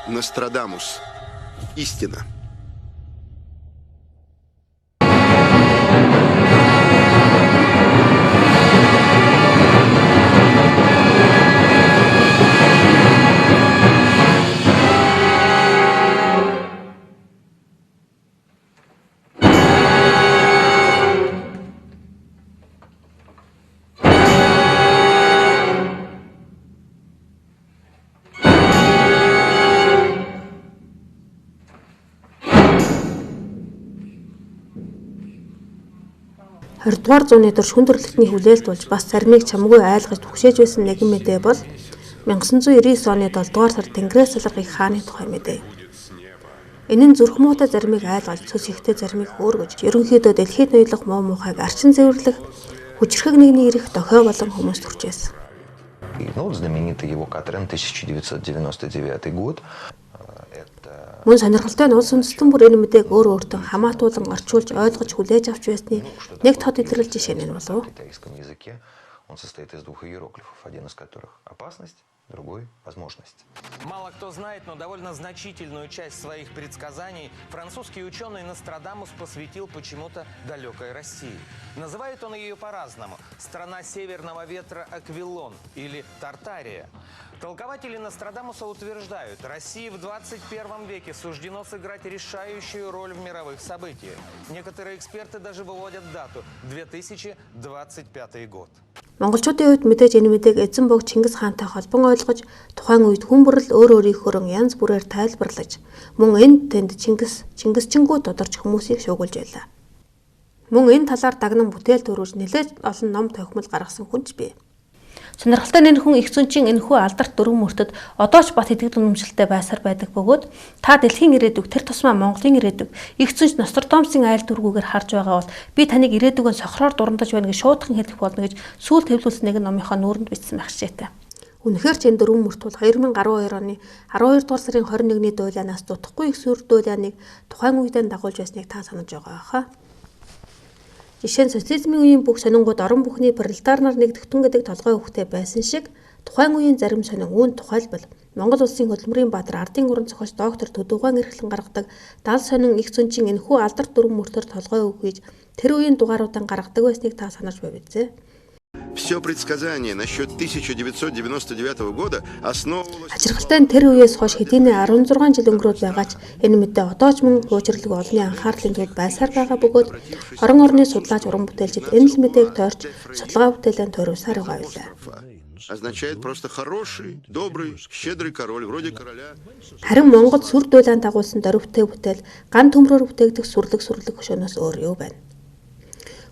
Нострадамус. Истина. Хоёрдугаар зууны турш хүндрэлтний хүлээлт болж бас заримыг чамгүй айлгаж түгшээж байсан нэгэн мэдээ бол 1999 оны 7 дугаар сард Тэнгэрээс залгах хааны тухай мэдээ. Энэ нь зүрх муутай заримыг айлгаж цус ихтэй заримыг хөөргөж ерөнхийдөө дэлхийд ноёлох муу мухайг арчин цэвэрлэх хүчрхэг нэгний ирэх дохио болон хүмүүс төржээс. Ну, знаменитый его Катрен 1999 год. Мөн сонирхолтой нь улс үндэстэн бүр энэ мэдээг өөр өөртөө хамаатуулан орчуулж ойлгож хүлээж авч байсны нэг тод илрэл жишээ нь болов. Он состоит из двух иероглифов, один из которых опасность, другой возможность. Мало кто знает, но довольно значительную часть своих предсказаний французский ученый Нострадамус посвятил почему-то далекой России. Называет он ее по-разному: страна северного ветра Аквилон или Тартария. Толкователи Нострадамуса утверждают, России в 21 веке суждено сыграть решающую роль в мировых событиях. Некоторые эксперты даже выводят дату – 2025 год. Монголчуудын хувьд мэдээж энэ мэдээг эзэн бог Чингис хаантай холбон ойлгож тухайн үед хүн бүрэл өөр өөрийнхөө янз бүрээр тайлбарлаж мөн энд тэнд Чингисчингүү тодорч хүмүүсийг шуугуулж байлаа. Мөн энэ талаар дагнан бүтээл төрүүлж нэлээд олон ном тохимол гаргасан хүнч бий. Сонирхолтой нь хүн их зүйчин энэхүү алдарт дөрвөн мөртөд одоо ч бат итгэл үнэмшилтэй байсаар байдаг бөгөөд та дэлхийн ирээдүг тэр тусмаа Монголын ирээдүг их зүйч Нострадамусын айл дүргүүгээр харж байгаа бол би таныг ирээдүгөө сохроор дурандаж байна гэж шуудхан хэлэх болно гэж сүүл төвлөрсөн нэг номынхоо нүүрэнд бичсэн байх шээтэй. Үнэхээр ч энэ дөрвөн мөрт бол 2012 оны 12 дугаар сарын 21-ний дуйлаанаас дутхгүй их сүр дуйлааныг тухайн үедээ дагуулж байсныг та санаж байгаа хаа. Жишээ нь социализмын үеийн бүх сонингууд орон бүхний пролетар нар нэгдэхтэн гэдэг толгой хөвгтэй байсан шиг тухайн үеийн зарим сонин үүн тухайлбал Монгол улсын хөдөлмөрийн баатар ардын уран зохиолч доктор Төдөгван эрхлэн гаргадаг дал сонин их зөнчин энэхүү алдарт дөрвөн мөртөөр толгой өгөж тэр үеийн дугааруудаа гаргадаг байсныг та санаж байв үзье. Все предсказания насчет 1999 года основывалось... Ажиргалтай нь тэр үеэс хойш хэдийнэ 16 жил өнгөрөөд байгаач энэ мэдээ одоо ч мөн хуучралгүй олонний анхаарлын төвд байсаар байгаа бөгөөд орон орны судлаач уран бүтээлчид энэ л мэдээг тойрч судалгаа бүтээлэн тойрвсаар байгаа байлаа. Означает просто хороший, добрый, щедрый король, вроде короля. Харин Монгол сүр дуйлаан дагуулсан дөрвтэй бүтээл ган төмрөөр бүтээгдэх сүрлэг хөшөөнөөс өөр юу байна?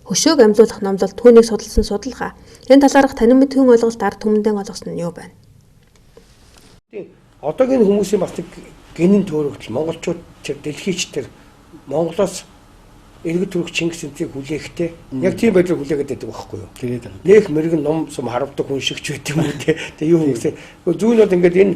Хөшөөг амьлуулах номлол түүнийг судалсан судалгаа. Энэ талаарх танин мэд хүн ойлголт ард түмэндээ олгосон нь юу байна? Одоогийн хүмүүсийн бас нэг генийн төөрөгдөл монголчууд дэлхийч тэр Монголоос иргэд төрөх Чингис энтрийг хүлээхтэй яг тийм байдлаар хүлээгээд байдаг байхгүй юу? Тэгээд нэх мэрэгэн ном сум харавдаг хүн шигч байт юм уу те. Тэгээ юу хүмүүсээ зүүнүүд ингээд энэ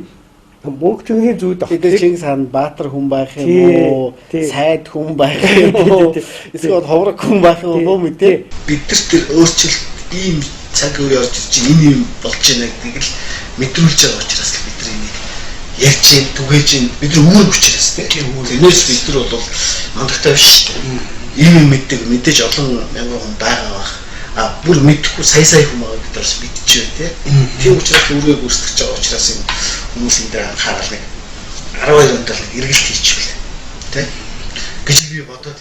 бүгдний зүйд авдаг. Чингис хаан баатар хүн байх юм уу? Сайд хүн байх юм уу? Эсвэл ховрог хүн байх юм уу мэдээ. Бидэрт тэр өөрчлөлт ийм цаг үе орж ирж энэ юм болж байна гэдгийг л мэдрүүлж байгаа учраас бид нар энийг ярьж ийн түгээж ийн бид нар үүрэг учраас тийм энэс бид нар бол мандагтай биш шүү дээ. Ийм мэддэг мэдээж олон мянган хүн байгаа бах. А бүр мэдхгүй сая хүн байгаа бид бас мэдчихвэ тийм учраас үүрэг үүсгэж байгаа учраас энэ хүмүүсийн дээр анхаарал нэг 12 онд л эргэлт хийчихвэл тийм гэж би бодоод.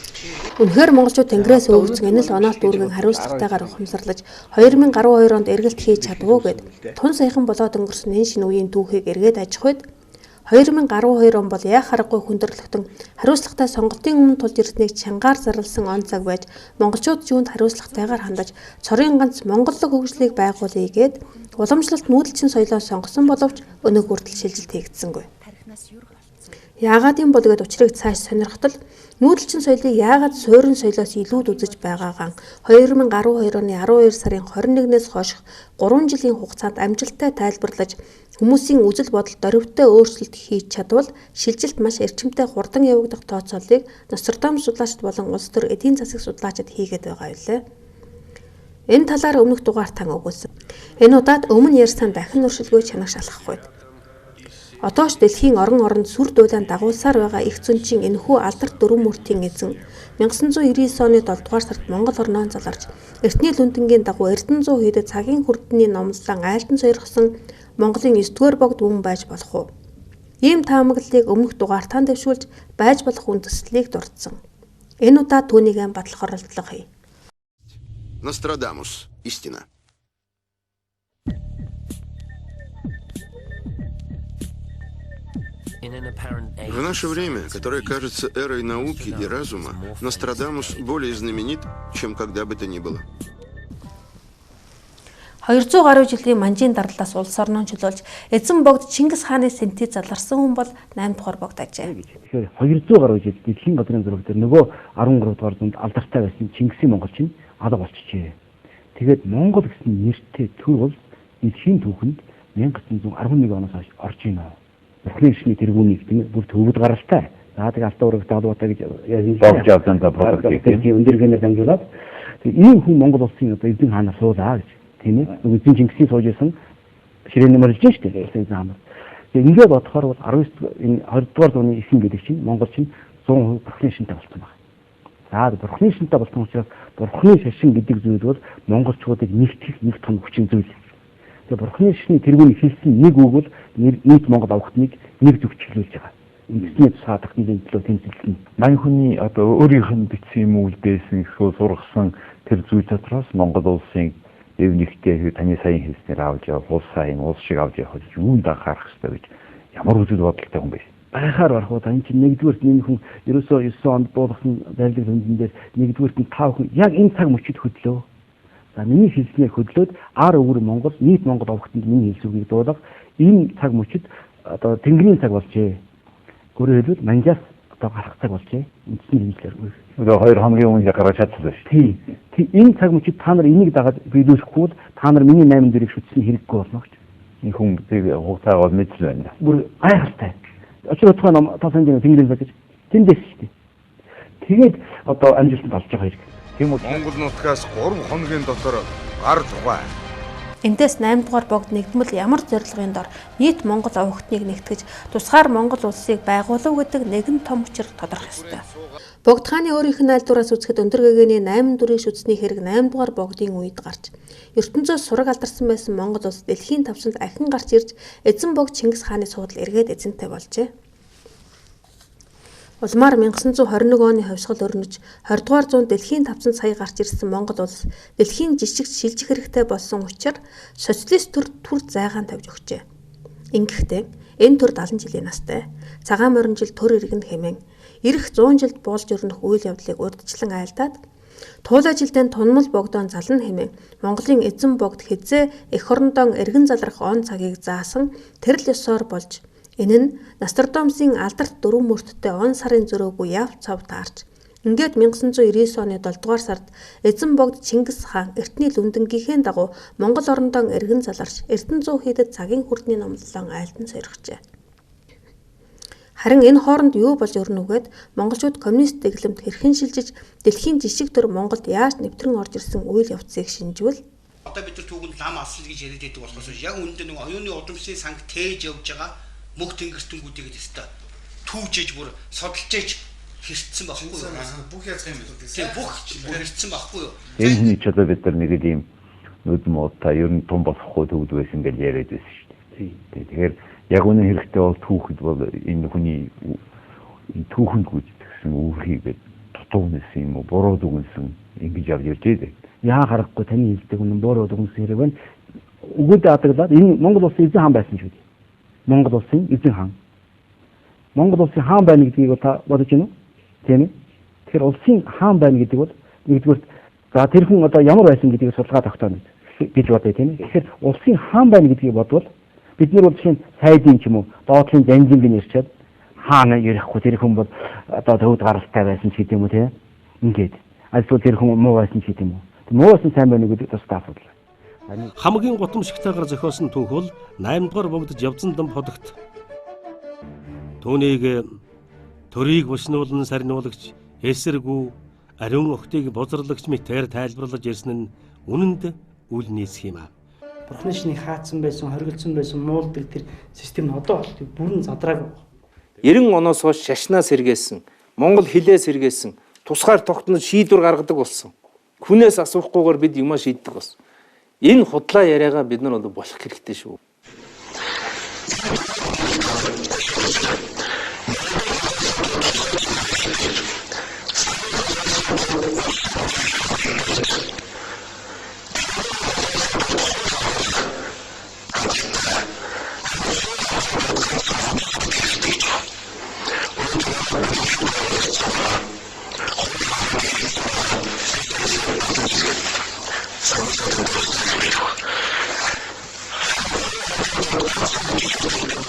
Үнэхээр монголчууд Тэнгэрээс өгсөн энэ л оноолт үүргийг хариуцлагатайгаар ухамсарлаж 2012 онд эргэлт хийж чадвуу гэд тун саяхан болоод өнгөрсөн энэ шинэ үеийн түүхийг эргээд ажих үед 2012 он бол яах аргагүй хүндрэлтэн хариуцлагатай сонголтын өмнө тулж ирснийг чангаар зарласан он цаг байж монголчууд юунд хариуцлагатайгаар хандаж цорын ганц монголлог хөгжлийг байгуулъя гэд уламжлалт нүүдэлчин соёлоо сонгосон боловч өнөг хүртэл шилжилт хийгдсэнгүй. Яагаад юм бол гэд учрыг цааш сонирхтол нүүдэлчин соёлыг яагаад суурин соёлоос илүүд үзэж байгаагаан 2012 оны 12 сарын 21-ээс хойш 3 жилийн хугацаанд амжилттай тайлбарлаж хүмүүсийн үзэл бодол дөрвтэй өөрчлөлт хийж чадвал шилжилт маш эрчимтэй хурдан явагдах тооцооллыг Нострадамус судлаачид болон улс төр эдийн засаг судлаачид хийгээд байгаа байлээ. Энэ талаар өмнөх дугаартаа өгүүлсэн. Энэ удаад өмнө ярьсан дахин уршилгүй чанагш алхах үед Одоо ч дэлхийн орон оронд сүр дуулаан дагуулсаар байгаа их зөнчийн энэхүү алдарт дөрвөн мөртийн эзэн 1999 оны 7 дугаар сард Монгол орноо заларч эртний лүндэнгийн дагуу Эрдэнэ 100 хийдэд цагийн хүрдний номлолон айлдан сойрхсон Монголын 9-р богд мөн байж болох уу? Ийм таамаглалыг өмнөх дугаартаан дэвшүүлж байж болох үндэслэлийг дурдсан. Энэ удаа түүнийг батлахаар оролдлого хий. Нострадамус. Истина. В наше время, которое кажется эрой науки и разума, Нострадамус более знаменит, чем когда бы то ни было. 200 гаруй жилийн манжийн дарлаас улс орноо чөлөөлж эзэн богд Чингис хааны сэнтий заларсан хүн бол 8 дугаар богд ажээ. Тэгэхээр 200 гаруй жил дэлхийн газрын зураг дээр нөгөө 13 дугаар зуунд алдартай байсан Чингисийн монголчин алга болчихжээ. Тэгээд Монгол гэсэн нэртэй төр бол дэлхийн түүхэнд 1911 оноос хойш орж ийнэ. Бурхны шний тэргүүнийг тийм бүр төвөд гаралтай. За тэгээд алтан урагт албатай гэж богж авсандаа продукт тийм өндөргөнээр дамжуулаад ийм хүн Монгол улсын одоо эзэн хаанаа суулаа гэж тийм ээ. Эзэн Чингисийн сууж исэн ширээний мөрөлж штэ эзэн хаанаа. Тэгээд ингээд бодохоор бол 19 20 дугаар зууны эсийн гэдэг чинь монголчин 100% бурхны шинтэй болсон байна. За бурхны шинтэй болсон учраас бурхны шашин гэдэг зүйл бол монголчуудыг нэгтгэх нэг том хүчин зүйл. Тэгээд бурхны шашны тэргүүнийг хэлсэн нэг үг бол нийт Монгол авахтныг нэг зүг чиглүүлж байгаа. Ингэсний тусаадах нэгэн төлөө тэмцэлсэн. Мань хүний одоо өөрийнх нь бичсэн юм уу байсан эсвэл сургасан тэр зүйл дотроос Монгол улсын эвнийхтэй таны сайн хэлснээр авч явах улс сайн улс шиг авч явах юунд анхаарах хэрэгтэй гэж ямар үзэл бодолтой хүн бэ? Байхаар барах уу энэ чинь нэгдүгээрт энэ хүн ерөөсөө 9 онд буулгасан байрлал хөндөн дээр нэгдүгээрт нь 5 хүн яг энэ цаг мөчид хөдлөө. За миний хэлснээр хөдлөөд ар өвөр Монгол нийт Монгол овогтод миний хэлсүгийг дуулах энэ цаг мөчид одоо тэнгэрийн цаг болжээ. Өөрөөр хэлбэл манжаас одоо гарах цаг болжээ. Эндсний хэлээр. Одоо 2 хоногийн өмнө гаргаж чадсан шүү. Тийм. Энэ цаг мөчид та нар энийг дагаад биелүүлэхгүй бол та нар миний 8 дэрийг шүтсэн хэрэггүй болно гэж. Энэ хүн тэр хугацаагаар мэдсэн байна. Бүр гайхалтай. Очроо тухайн ном тасангийн тэнгэрийн цаг гэж тэндээс шүү дээ. Тэгээд одоо амжилтанд олж байгаа хэрэг. Тийм үү? Монгол нутгаас 3 хоногийн дотор гар тухай. Эндээс 8 дугаар богд нэгдмэл ямар зорилгын дор нийт Монгол овогтныг нэгтгэж тусгаар Монгол улсыг байгуулав гэдэг нэгэн том учир тодорхой ёстой. Богд хааны өөрийнх нь айлдуураас үзэхэд өндөр гэгэний 8 дүрийг шүтсний хэрэг 8 дугаар богдын үед гарч ертөнцөөс сураг алдарсан байсан Монгол улс дэлхийн тавцанд ахин гарч ирж эзэн богд Чингис хааны суудал эргээд эзэнтэй болжээ. Улмаар 1921 оны хавьсгал өрнөж 20 дугаар зуунд дэлхийн тавцанд сая гарч ирсэн Монгол улс дэлхийн жишгт шилжих хэрэгтэй болсон учраас социалист төр зайгаан тавьж өгчээ. Ингэхдээ энэ төр 70 жилийн настай цагаан морин жил төр иргэн хэмээн ирэх 100 жилд болж өрнөх үйл явдлыг урьдчилан айлдаад туулай жилдээ тунмал богдоон зална хэмээн Монголын эзэн богд хизээ эх орондоо эргэн залрах он цагийг заасан тэрл ёсоор болж энэ нь Нострадамусын алдарт дөрвөн мөрттэй он сарын зөрөөгүй яв цав таарч ингээд 1999 оны 7 дугаар сард эзэн богд Чингис хаан эртний лүндэнгийнхээ дагуу Монгол орондоо эргэн заларч Эрдэнэ 100 хийдэд цагийн хүрдний номлолон айлдан сойрхжээ. Харин энэ хооронд юу болж өрнөгээд монголчууд коммунист дэглэмд хэрхэн шилжиж дэлхийн жишг төр Монголд яаж нэвтрэн орж ирсэн үйл явцыг шинжвэл одоо бид нар түүхэнд лам алсан гэж яриад байдаг болохоос яг үүндээ нэг оюуны удамшийн санг тээж явж байгаа мөх тэнгэртэнгүүдийг тест түүжээж бүр содолж ээж хэрцсэн байхгүй юу? Бүх язгын юм үү? Тийм бүх хэрцсэн байхгүй юу? Энэ хүний ч одоо бид нар нэг ийм нүд муутай ер нь тун болохгүй төгд байсан гэж яриад байсан шүү дээ. Тэгэхээр яг үнэн хэрэгтэй бол түүхэд бол энэ хүний түүхэнд гүйцэтгэсэн үүрхийг дутуунаас юм уу буруу дүгнсэн ингэж авч ирж байгаа. Яа харахгүй таны хэлдэг үнэн буруу дүгнсэн хэрэг байна. Өгөөдөө атаглаад энэ Монгол улсын эзэн хаан байсан шүү дээ. Монгол улсын эзэн хаан. Монгол улсын хаан байна гэдгийг та бодож байна уу? Тийм ээ. Тэгэхээр улсын хаан байна гэдэг бол нэгдүгээр за тэр хүн одоо ямар байсан гэдгийг судалгаа тогтооно гэж бодъё тийм ээ. Тэгэхээр улсын хаан байна гэдгийг бодвол бид нар бол чинь сайдын ч юм уу доотлын занжинг нэрчээд хаана ярихгүй тэр хүн бол одоо төвд гаралтай байсан ч гэдэг юм уу тийм ингээд альсуу тэр хүн муу байсан ч гэдэг юм уу. Муу байсан сайн байна гэдэг бас таахгүй. Хамгийн гутамшигтайгаар зохиосон түүх бол 8 дугаар богдож явцсан дам продукт. Түүнийг төрийг бушнуулан сарниулагч эсэргүү ариун охтыг бозрлагч мэтээр тайлбарлаж ирсэн нь үнэнд үл нийцэх юм аа. Бурхны шинийг хаацсан байсан, хоригдсан байсан муулдаг тэр систем нь одоо бол бүрэн задраагүй. 90 оноос хойш шашнаа сэргээсэн, монгол хэлээ сэргээсэн, тусгаар тогтнож шийдвэр гаргадаг болсон. Хүнээс асуухгүйгээр бид юмаа шийддэг болсон. Энэ худлаа яриагаа бид нар болох хэрэгтэй шүү.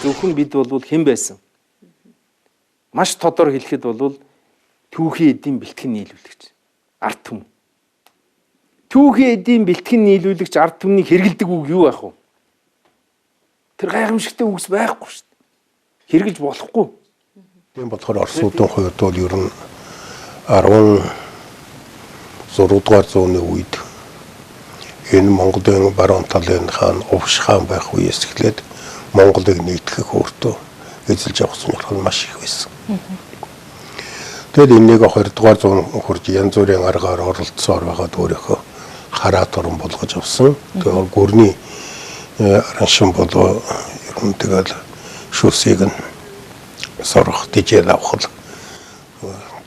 Зөвхөн бид бол хэн байсан? Маш тодор хэлэхэд бол түүхийн эдийн бэлтгэн нийлүүлэгч ард түмэн. Түүхийн эдийн бэлтгэн нийлүүлэгч ард түмнийг хэрэгэлдэг үг юу байх вэ? Тэр гайхамшигтай үгс байхгүй шүү дээ. Хэрэгжилж болохгүй. Тийм болохоор Оросуудын хувьд бол ер нь 16 дугаар зууны үед энэ Монголын баруун талын хаан Увш хаан байх үеэс эхлээд Монголыг нийтгэх өөртөө эзэлж явсан болох нь маш их байсан. Тэгэд энэнийг 20 дугаар зуун хүрч янз бүрийн аргаар оролцсоор байгаад өөрийнхөө хараад орон болгож авсан. Тэгээд гүрний араншин болоо ер нь тэгэл шүсийг нь сорох дижэл авах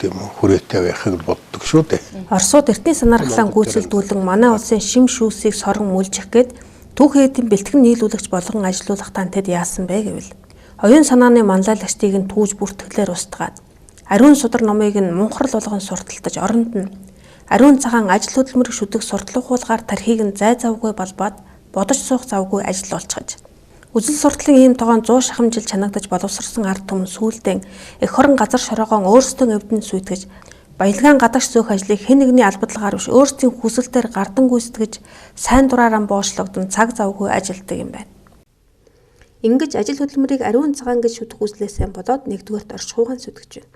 тийм хүрээтэй байхыг боддог шүү дээ. Оросууд эртний санаархлаа гүйцэлдүүлэн манай улсын шим шүүсийг сорон мүлжих гээд түүхийн эдийн бэлтгэн нийлүүлэгч болгон ажилуулах тантад яасан бэ гэвэл оюун санааны манлайлагчдыг нь түүж бүртгэлээр устгаад ариун судар номыг нь мунхрал болгон сурталтаж оронд нь ариун цагаан ажил хөдөлмөрийг шүдэх сурталхуулгаар тархийг нь зай завгүй балбаад бодож суух завгүй ажил олцгож үзэл суртлын ийм тогоон 100 шахам жил чанагдаж боловсрсон ард түмэн сүүлдэн эх хорон газар шороогоон өөрсдөө эвдэн сүйтгэж баялгаан гадагш зөөх ажлыг хэн нэгний албадлагаар биш өөрсдийн хүсэлтээр гардан гүйцэтгэж сайн дураараа боочлогдсон цаг завгүй ажилдаг юм байна. Ингэж ажил хөдөлмөрийг ариун цагаан гэж шүтэх үзлээсээ болоод нэгдүгээрт оршихуйгаан сүтгэж байна.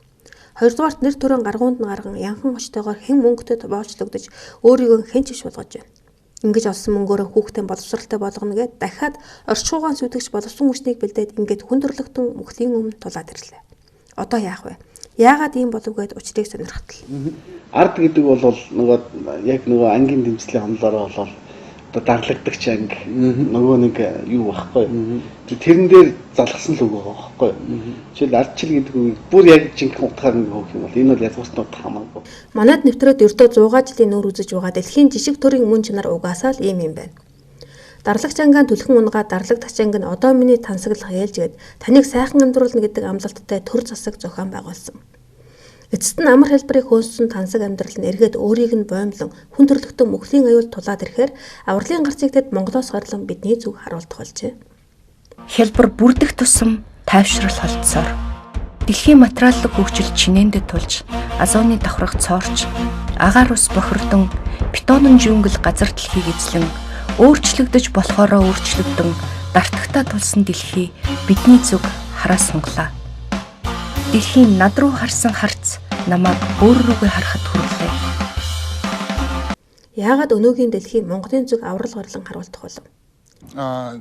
Хоёрдугаарт нэр төрийн гаргуунд нь гарган янхан очтойгоор хэн мөнгөтэй боочлогдож өөрийгөө хэн ч биш болгож байна. Ингэж олсон мөнгөөрөө хүүхдээ боловсралтай болгоно гэд дахиад оршихуйгаан сүтгэж боловсон хүчнийг бэлдээд ингээд хүндрэлтэн мөхлийн өмнө тулаад ирлээ. Одоо яах вэ? Яагаад ийм болов гэд учрыг сонирхтал. Ард гэдэг бол нөгөө яг нөгөө ангийн дэмжлэлийн хонлороо бол одоо дарлагдагч анги нөгөө нэг юу байхгүй. Тэрэн дээр залгсан л үг байгаа байхгүй. Жишээл ардчил гэдэг үг бүр яг жинхэнэ утгаар нэг хөөх юм бол энэ бол язгууртнууд хамаагүй. Манайд нэвтрээд ердөө 100 жилийн нүүр үзэж байгаа дэлхийн жишг төрийн мөн чанар угаасаа л ийм юм байна. Дарлагч ангаан түлхэн унгаа дарлагч анги нь одоо миний тансаглах ээлжгээд таныг сайхан амьдруулна гэдэг амлалттай төр засаг зохион байгуулсан. Эцэст нь амар хэлбэрийг хөөссөн тансаг амьдрал нь эргээд өөрийг нь боомлон хүн төрлөختөн мөхлийн аюул тулаад ирэхээр авралын гарцыг тэд Монголоос гарлан бидний зүг харуулдаг болжээ. Хялбар бүрдэх тусам тайвшрал холдсоор дэлхийн материаллык хөгжил чинээндээ тулж Азовны давхрах цоорч агаар ус бохирдон бетонын жүнгэл газар дэлхийг эзлэн өөрчлөгдөж болохоороо өөрчлөгдөн дартагтаа тулсан дэлхий бидний зүг хараа сунглаа. Дэлхийн над руу харсан харц намайг өөр рүүгээ харахад хүрлээ. Яагаад өнөөгийн дэлхий Монголын зүг аврал горлон харуулдах болов?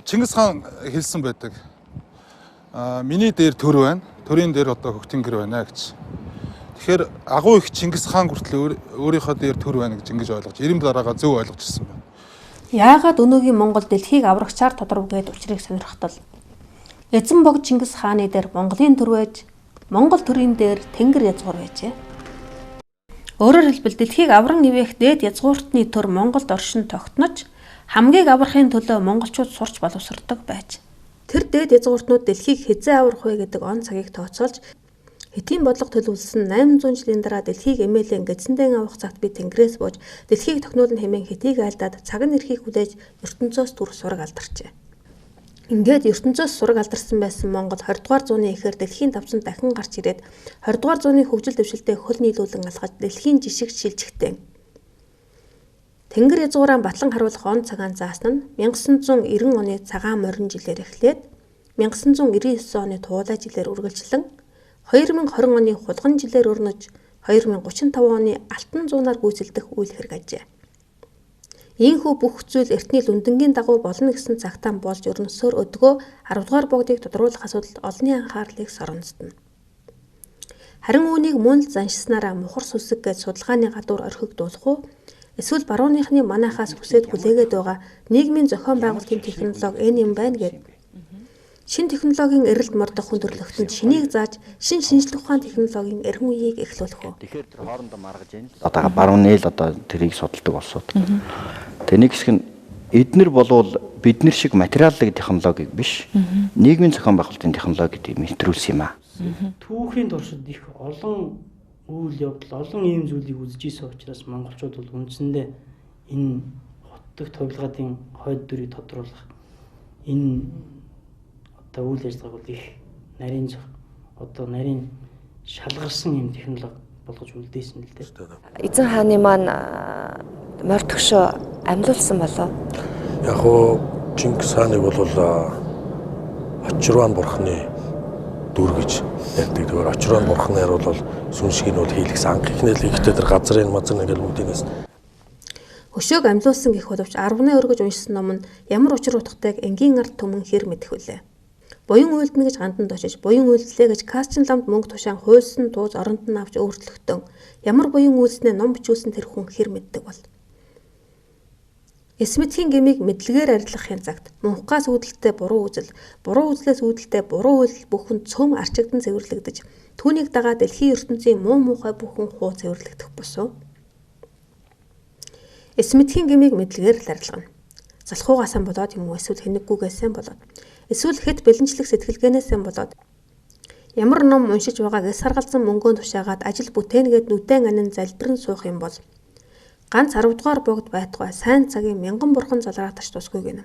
Чингис хаан хэлсэн байдаг. Миний дээр төр байна. Төрийн дээр одоо хөгтөн гэр байна гэж. Тэгэхээр агуу их Чингис хаан хүртэл өөрийнхөө дээр төр байна гэж ингэж ойлгож, 90 дараагаа зөв ойлгож ирсэн байна. Яагаад өнөөгийн Монгол дэлхийг аврагчаар тодоров гээд учрыг сонирхтал. Эзэн бог Чингис хааны дээр Монголын төр байж, Монгол төрийн дээр тэнгэр язгуур байжээ. Өөрөөр хэлбэл дэлхийг авран ивэх дээд язгууртны төр Монголд оршин тогтнож, хамгийн аврахын төлөө монголчууд сурч боловсрдог байж. Тэр дээд язгууртнууд дэлхийг хэзээ аврах вэ гэдэг он цагийг тооцоолж Хэтийн бодлого төлөвлөсөн 800 жилийн дараа дэлхийг эмээлэн гэдсэндээ авах цагт би тэнгэрээс бууж дэлхийг тогтнуулна хэмээн Хэтийг айлдаад цаг нь эрхийг хүлээж ертөнцөөс түр сураг алдарчээ. Ингээд ертөнцөөс сураг алдарсан байсан Монгол 20 дугаар зууны эхээр дэлхийн давцанд дахин гарч ирээд 20 дугаар зууны хөгжил дэвшилтэд хөл нийлүүлэн алхаж дэлхийн жишг шилжихтэй. Тэнгэр язгуураа батлан харуулах он цагаан заасан нь 1990 оны цагаан морин жилээр эхлээд 1999 оны туулай жилээр үргэлжлэн 2020 оны хулган жилээр өрнөж 2035 оны алтан зуунаар гүйцэлдэх үйл хэрэг ажээ. Ийхүү бүх зүйл эртний лүндэнгийн дагуу болно гэсэн цагтаан болж өрнөсөөр өдгөө 10 дугаар богдыг тодруулах асуудалд олонний анхаарлыг сорнцдно. Харин үүнийг мөн л заншснараа мухар сүсэг гэж судалгааны гадуур орхигдуулах уу? Эсвэл барууныхны манайхаас хүсээд хүлээгээд байгаа нийгмийн зохион байгуулалтын технологи энэ юм байна гэд. Шинэ технологийн эрэлт мордох хүндрэлтөнд шинийг зааж шинжлэх ухааны технологийн эргэн үеийг эхлүүлэх үү? Тэгэхээр тэр хоорондоо маргаж байна. Одоо барууны л одоо тэрийг судалдаг улсууд. Тэгээ нэг хэсэг нь эднэр болвол бид нар шиг материалын технологиг биш, нийгмийн зохион байгуулалтын технологид мэдрүүлсэн юм аа. Түүхийн туршид их олон үйл явдал, олон ийм зүйлийг үзэж исэн учраас монголчууд бол үндсэндээ энэ хотдох товлгоодын хойд дүрийг тодруулах энэ одоо үйл ажиллагааг бол их нарийн шалгарсан юм технологи болгож үлдээсэн л дээ. Эзэн хааны маань мордөгшөө амьлуулсан болов. Яг уу Чингис хааныг бол очрван бурхны дүр гэж ярьдаг. Тэгэхээр очрван бурхнаар бол сүншгийн бол хийлгсэн анх ихнэл ихтэй тэр газрын мазар нэгэл үүдээс Хөшөөг амьлуулсан гэх боловч 10-ны өргөж уншсан ном нь ямар учир утгатайг энгийн ард түмэн хэр мэдэх вүлээ. Буян үйлдэнэ гэж ганданд очиж, буян үйлдлээ гэж кастчин ламд мөнгө тушаан хуульсан дууз оронд нь авч өөрчлөгтөн ямар буян үйлснээ ном бичүүлсэн тэр хүн хэр мэддэг бол. Эсмэтхийн гмийг мэдлэгээр арилгахын цагт мунхгаас үүдэлтэй буруу үзлээс үүдэлтэй буруу үйл бүхэн цөм арчигдан цэвэрлэгдэж түүнийг дагаа дэлхийн ертөнцийн муу муухай бүхэн хуу цэвэрлэгдэх босов. Эсмэтхийн гмийг мэдлэгээр л арилгана. Залхуугаасан болоод юм уу эсвэл хэнэггүйгээсэн болоод эсвэл хэд бэлэнчлэх сэтгэлгээнээсэн болоод ямар ном уншиж байгааг саргалзан мөнгөнд тушаагаад ажил бүтээнгээд нүдэн анин залбирэн суух юм бол ганц 10 дугаар богд байтугай сайн цагийн мянган бурхан залраатаж тусгүй гэнэ.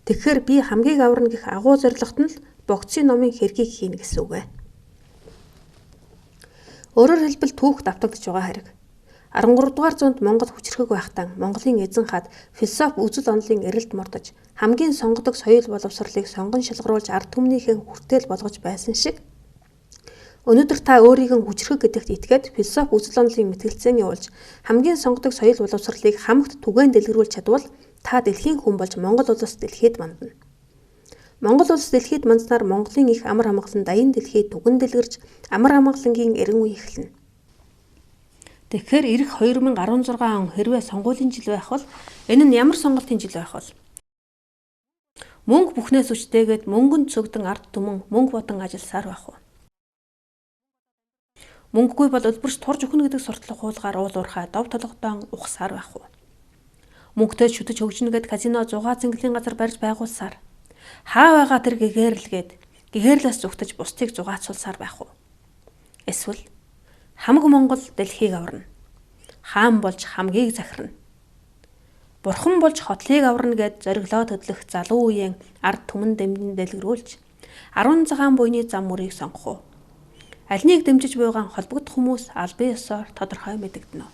Тэгэхээр би хамгийн аварна гэх агуу зорилгот нь л богцын номын хэргийг хийнэ гэсэн үг ээ. Өөрөөр хэлбэл түүх давтагдж байгаа хэрэг. 13 дугаар зуунд Монгол хүчрхэг байхдаа Монголын эзэн хаад философи үзэл онолын эрэлт мордож хамгийн сонгодог соёл боловсролыг сонгон шалгаруулж ард түмнийхээ хүртэл болгож байсан шиг өнөөдөр та өөрийн хүчрхэг гэдэгт итгээд философи үзэл онолын мэтгэлцээний уулж хамгийн сонгодог соёл боловсролыг хамагт түгээн дэлгэрүүлж чадвал та дэлхийн хүн болж Монгол улс дэлхийд мандна. Монгол улс дэлхийд мандснаар Монголын их амар амгалан даян дэлхийд түгэн дэлгэрж амар амгалангийн эрен үе эхэлнэ. Тэгэхээр ирэх 2016 он хэрвээ сонгуулийн жил байх бол энэ нь ямар сонголтын жил байх вэ? Мөнгө бүхнээс үчтэйгээд мөнгөнд цөгдөн ард түмэн мөнгө бодон ажилласаар байх уу? Мөнгөгүй бол өлбөрч турж өгнө гэдэг сурталчилга хуулгаар уул уурхай дов толготоон ухсаар байх уу? Мөнгөтэй шүтэж хөгжнө гэд казино зугаа цэнгэлийн газар барьж байгуулсаар хаа байгаа тэр гэгэрлээс зүгтэж бусдыг зугаацуулсаар байх уу? Эсвэл хамаг Монгол дэлхийг аварна. Хаан болж хамгийн захирна. Бурхан болж хотлыг аварна гэд зориглоо төдлөх залуу үеийн ард түмэн дэмжин дэлгэрүүлж 10 цагаан буйны зам мөрийг сонгох уу? Аль нэг дэмжиж буйгаан холбогдох хүмүүс албан ёсоор тодорхой мэдэгдэнэ.